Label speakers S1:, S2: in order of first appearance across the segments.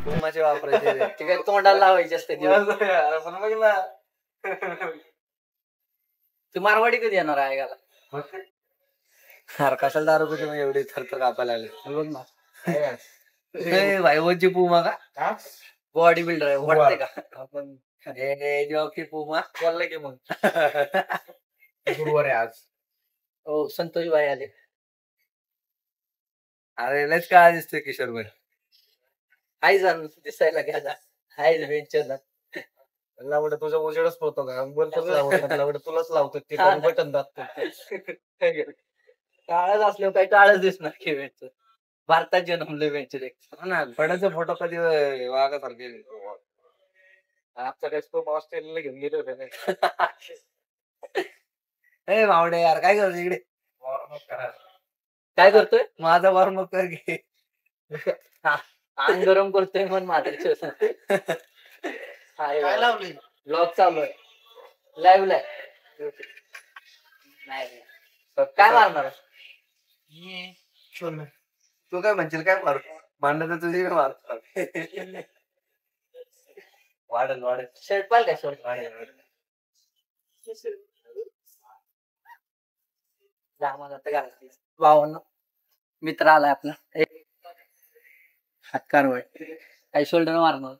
S1: पुमाचे वापरायचे रे.
S2: ते काय तोंडाला लावायचे असते दिवस.
S1: पण बघ ना
S2: तू मारवाडी कधी येणार आहे गाला?
S1: अरे कशाला दारू पितो मग एवढी थरथर कापायला लागले.
S2: बघ ना
S1: भाई वनची पुमा का
S2: बॉडी बिल्डर आहे वाटते का
S1: आपण जॉकी पुमा बोलला की मग
S3: गुरुवार आहे आज.
S2: हो संतोष भाई आले.
S1: अरे लयच काय दिसतोय किशोर भाई.
S2: हाय जाण दिसायला घ्या हाय वेंचर
S1: लावडं तुझा उजेडच होतो का लावडं तुलाच लावतो ते बटन दाबतो.
S2: टाळच असल्यावर काही टाळच दिसणार की वेंचर. भारतात जन्मले वेंचर एक
S1: ना फडाचा फोटो कधी वागासारखे आमचा काही स्कोप ऑस्ट्रेलियाला घेऊन गेले होते. ए मावडे यार काय करतो इकडे?
S2: काय करतोय?
S1: माझा वॉर्मअप कर घे.
S2: अंग गरम करतोय मन माझ्या
S3: काय लावले?
S2: ब्लॉग चालू आहे लाईव्ह नाही काय मारणार?
S1: तू काय म्हणशील काय मारू? भांडण तुझी मार. वाढल वाढल
S2: शर्ट पाल काय शर्ट बावन्न मित्र आलाय आपला हात कारवाय काही शोल्डर मारणार.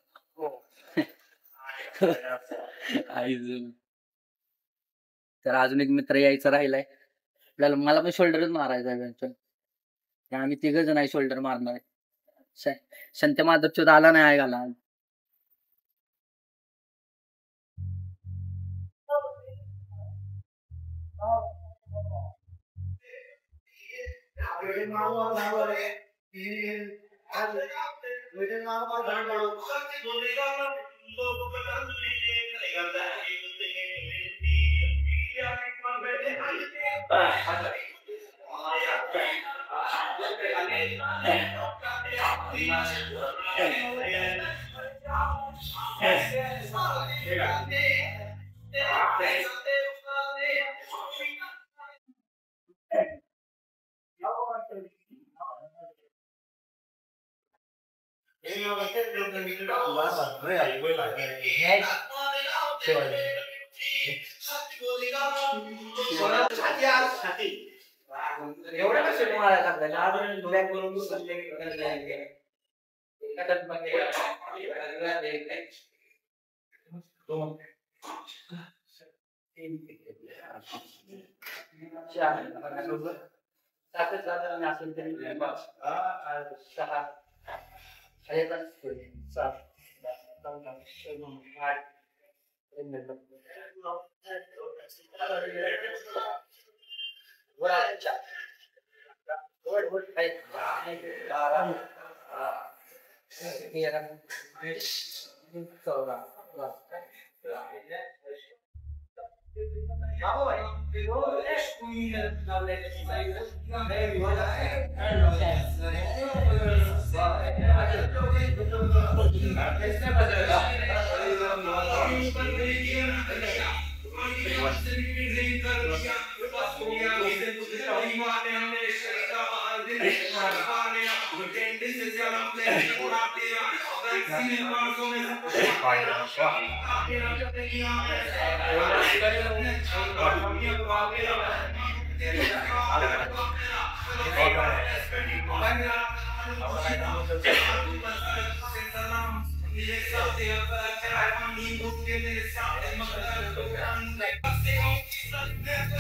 S2: तर अजून एक मित्र यायचा राहिलाय आपल्याला. मला पण शोल्डरच मारायचा आहे. आम्ही तिघ जण आहे शोल्डर मारणार आहे. संत माधवच्युत आला नाही आहे गाला. एवढ्या कसे मारायला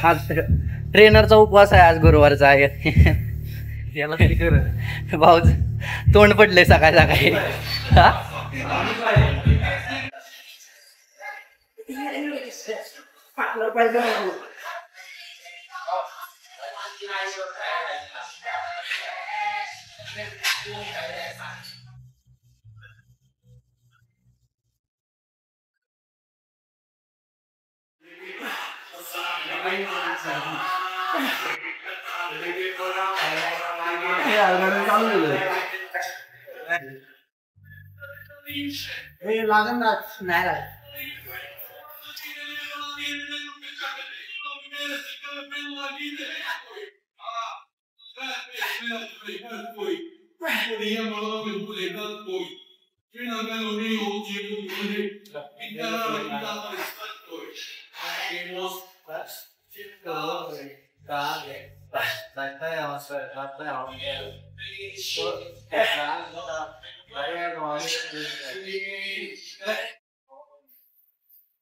S2: आज ट्रेनरचा उपवास आहे. आज गुरुवारचा आहे.
S1: याला तरी कर
S2: भाऊ तोंड पडले सकाळी सकाळी.
S3: लागन ना
S2: नाही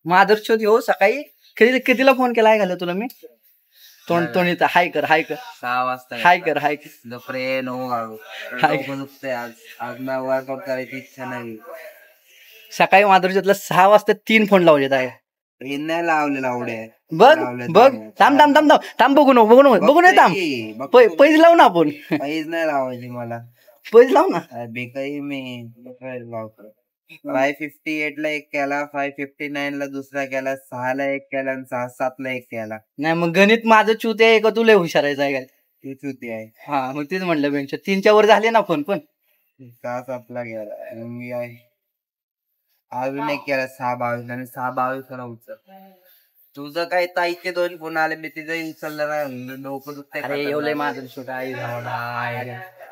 S2: माधुरचोद हो सकाळी कितीला फोन केला आहे घाल तुला मी तोंड हाय कर
S3: 6 वाजता
S2: हाय कर
S3: दुपारी 9 वाजू
S2: हाय.
S3: डोकं दुखतंय आज मला वर्कआउट करायची इच्छा नाही.
S2: सकाळी माधुरचोदला 6 वाजता 3 फोन लावलेत आहे.
S3: हे नाही लावलेला आवडे
S2: बघ थांब बघू थांब पैसे लावू ना आपण
S3: काहीच नाही लावायची मला.
S2: पैसे लावू ना
S3: बेकाई मी लावतो. 558 ला एक केला, 559 ला दुसरा केला, 6 ला एक केला आणि 7 ला एक केला.
S2: नाही मग गणित माझं चुते आहे का तुला हुशारायचं आहे काय?
S3: ती चुती आहे.
S2: हा मग तेच म्हणलं बेंच 3च्या वर झाले ना फोन पण
S3: 6-7 ला गेला. मग मी अजून एक केला 6-22 आणि 6-22 ला उचल. तुझं काय ताईचे 2 फोन आले मी तिथं उचललं ना डोकं दुखतंय.
S2: अरे एवढे माझं छोटा आई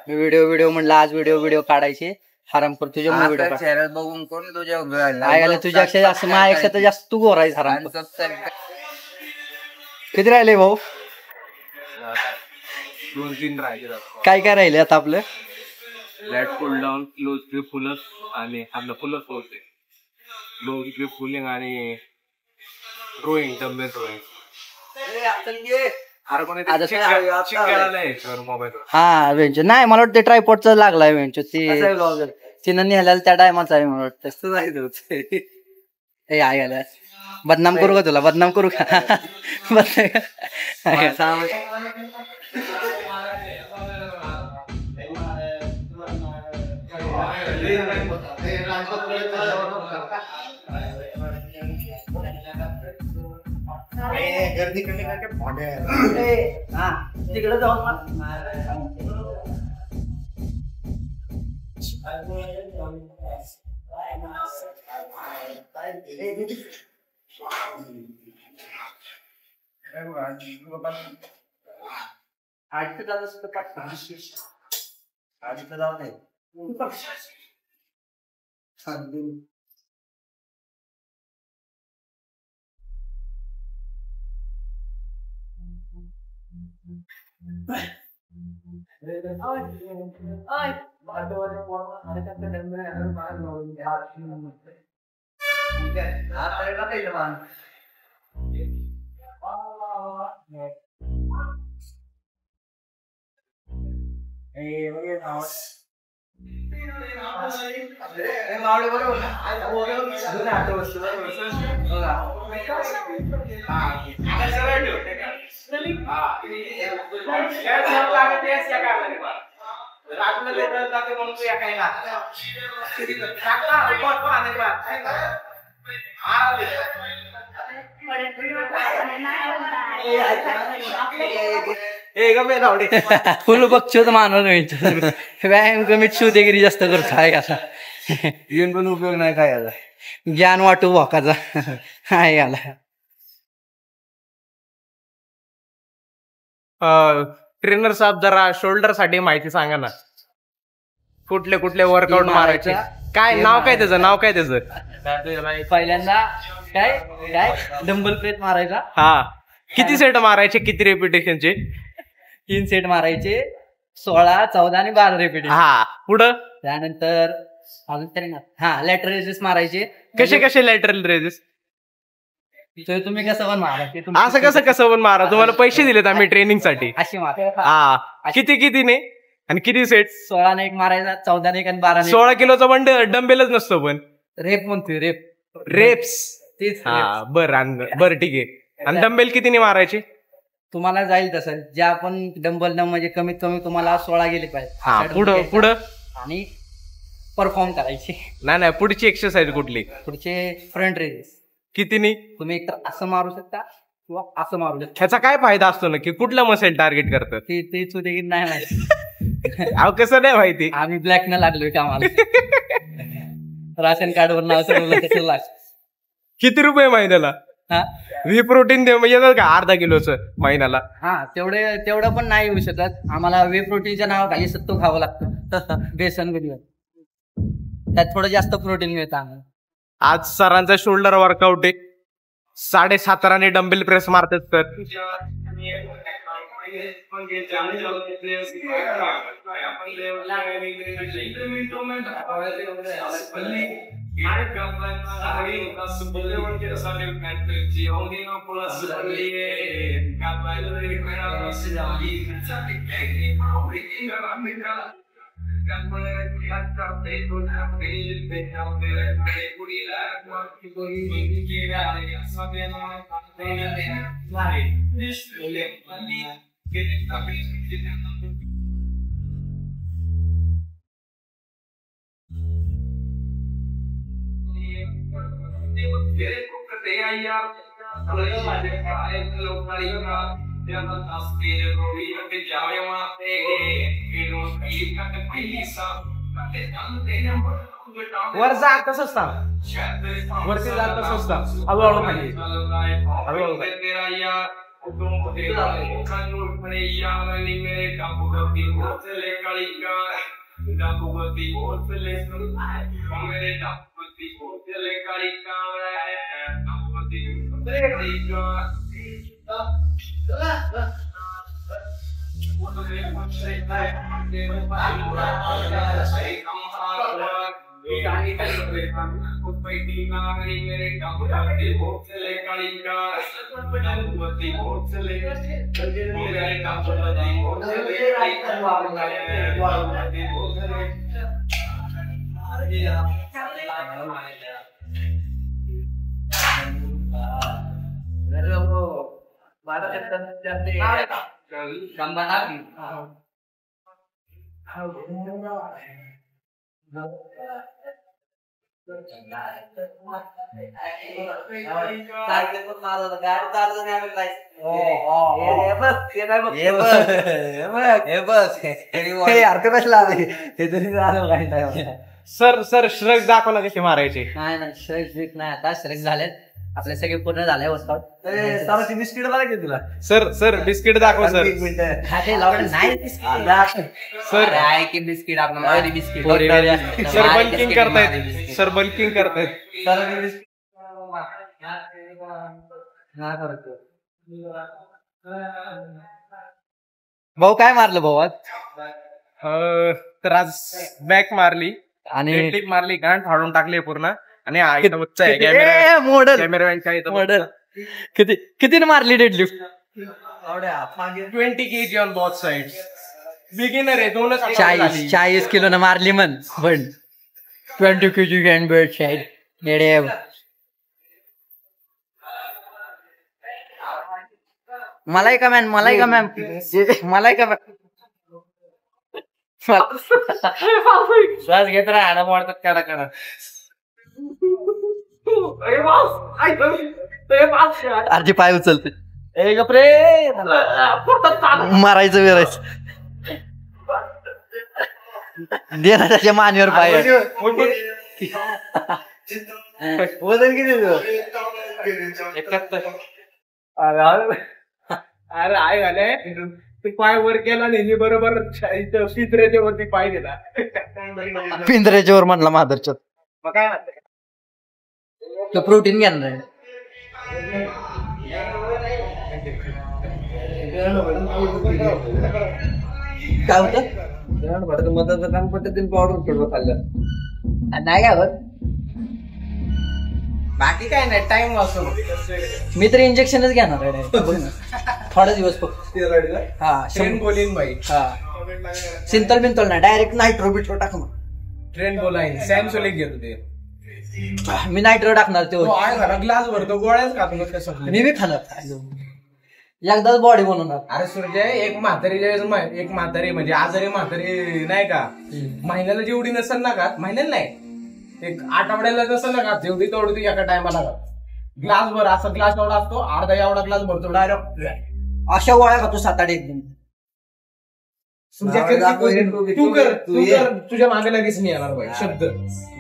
S2: मी व्हिडिओ म्हणलं आज व्हिडिओ काढायचे हराम कर तुझ्या व्हिडिओ
S3: चेहरा बघून कोण तुझ्या
S2: तुझ्यापेक्षा जास्त माझ्यापेक्षा जास्त तू गोरायस हराम. किती राहिले भाऊ?
S1: 2-3 राहिले.
S2: काय राहिले आता आपलं?
S1: लॅट पुल डाऊन, क्लोज ग्रिप फुलच आणि आपलं फुलच होते. लो ग्रिप फुलिंग आणि ड्रॉइंग डंबेल ड्रॉइंग.
S2: हा वेंच नाही मला वाटतं ट्रायपॉडचा लागलाय वेंच तिनं नेल्याला त्या टायमाचा आहे मला वाटतं. हे आहे बदनाम करू का तुला? बदनाम करू का?
S3: गर्दी कमी
S2: तिकडे जाऊन फुल बघतो माणूस व्यायाम कमीत शिवतेगिरी जास्त करतो आहे आता.
S3: येऊन पण उपयोग नाही काय याला.
S2: ज्ञान वाटू भोकाचा आहे याला.
S1: ट्रेनर साहेब जरा शोल्डर साठी माहिती सांगा ना. कुठले कुठले वर्कआउट मारायचे? काय नाव काय त्याचं?
S2: पहिल्यांदा काय डंबल प्रेस मारायचा.
S1: हा किती सेट मारायचे? किती रेपिटेशनचे?
S2: 3 सेट मारायचे. 16, 14 आणि 12 रेपिटेशन.
S1: हा पुढं
S2: त्यानंतर अजून तरी ना लॅटरल रेजेस मारायचे.
S1: कसे लॅटरल रेजेस?
S2: तुम्ही कसं पण मारा.
S1: असं कसं पण मारा. तुम्हाला पैसे दिलेत आम्ही ट्रेनिंग साठी.
S2: अशी मारा.
S1: हा किती ने आणि किती सेट?
S2: 16 ने एक मारायचा, 14 ने एक आणि 12 ने.
S1: 16 किलोचा डंबेलच नसतो पण
S2: रेप म्हणतोय
S1: रेप्स.
S2: तेच.
S1: हा बरं ठीक आहे. आणि डंबेल कितीने मारायचे?
S2: तुम्हाला जाईल तसं जे आपण डंबल म्हणजे कमीत कमी तुम्हाला 16 गेले पाहिजे.
S1: हा पुढं
S2: आणि परफॉर्म करायचे.
S1: नाही पुढची एक्सरसाइज कुठली?
S2: पुढचे फ्रंट रेजेस.
S1: कितीने?
S2: तुम्ही एकतर असं मारू शकता किंवा असं मारू शकता.
S1: ह्याचा काय फायदा असतो ना की कुठला मसेल टार्गेट करतात?
S2: ते चुदेगी नाही माहिती.
S1: अहो कसं नाही माहिती?
S2: आम्ही ब्लॅक न लागलोय कामाला. राशन कार्ड वर नाव सर्व कसं लाग.
S1: किती रुपये महिन्याला? व्ही प्रोटीन येतात का अर्धा किलोचं महिन्याला?
S2: हा तेवढं पण नाही येऊ शकत. आम्हाला व्ही प्रोटीनच्या नावाखाली सत्तू खावं लागतं. बेसन बिर्याणी त्यात थोडं जास्त प्रोटीन मिळतं.
S4: आज सरांचा शोल्डर वर्कआउट आहे. 7.5 रने डंबेल प्रेस मारतात सर. वर जा तसंच असता, वरती जा तसंच असता. हळूहळू खाली, हळूहळू सर सर श्रग दाखवला कसे मारायचे.
S2: नाही श्रेक नाही, आता श्रेक झालेत आपले सगळे पूर्ण झाले वर्कआउट.
S1: बिस्किट लागेल तुला.
S4: सर सर बिस्किट दाखव सर.
S2: सर आहे की बिस्किट आपलं बिस्किट
S4: सर बल्किंग करतायत, सर बल्किंग करतायत.
S2: भाऊ काय मारलं भाऊ आज?
S4: तर आज बॅक मारली
S2: आणि
S4: टिप मारली, गांठ फाडून टाकली पूर्ण. आणि कॅमेरा
S2: मॉडेल
S4: मॉडेल
S2: किती मारली deadlift?
S4: 20 kg on both sides. Beginner आहे,
S2: 40 किलो न मारली म्हण. पण 20 kg कॅन बेट साइड नेडे. मलाई का मॅन, मलाई का मॅम, मलाई का
S4: श्वास घेत राहा ना, मोडतात करा करा.
S2: अर्धी पाय उचलते मारायचं बिरायचं दे ना त्याच्या मानेवर पाय.
S1: वजन किती?
S4: 71. अरे आहे झाले ते पाय वर केला नाही बरोबर, पिंजऱ्याच्या वरती पाय दिला.
S2: पिंजऱ्याच्या वर म्हणला माधरच्यात.
S4: मग काय म्हणते
S2: तो प्रोटीन घेणार आहे. काय होतं
S1: मधाचं काम पद्धतीने पावडर खाल्लं
S2: नाही काय होत.
S4: बाकी काय नाही, टाइम वाचून.
S2: मी तर इंजेक्शनच घेणार आहे थोडा दिवस फक्त. हा
S4: ट्रेन बोलीन बाई.
S2: हा सिंतल बिंतल नाही, डायरेक्ट नायट्रो बिट्रो टाक.
S4: ट्रेन बोलाईन सॅमसोलिक घेतो ते.
S2: मी नायट्रो टाकणार ते.
S4: ग्लास भरतो, गोळ्याच खातो.
S2: मी बी खाणार एकदाच बॉडी बनवणार.
S4: अरे सूर्य एक म्हातारी म्हणजे आजारी म्हातारी नाही का, महिन्याला जेवढी नसेल ना का, महिन्याला नाही एक आठवड्याला नसेल ना का, जेवढी तेवढी एका टायमाला ग्लास भर. असा ग्लास एवढा असतो, अर्धा एवढा ग्लास भरतो डायरेक्ट.
S2: अशा गोळ्या खातो 7-8 एकदम.
S4: तू कर तुझ्या मागे लगेच नाही येणार बाई शब्द.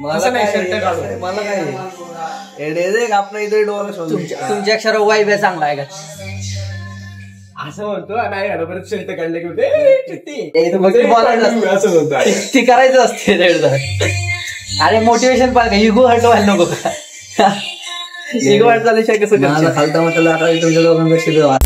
S1: मला काय आपल्या इथे
S2: तुमच्या अक्षर वाईब आहे चांगला आहे का
S4: असं म्हणतो. नाही परत शर्ट काढले की
S2: ती करायचं असते. अरे मोटिवेशन पाहिजे इगो हट व्हायला नको का इगो हट झाल्याशिवाय कसं
S5: माझा खालता म्हटलं आता तुमच्या दोघांपेक्षा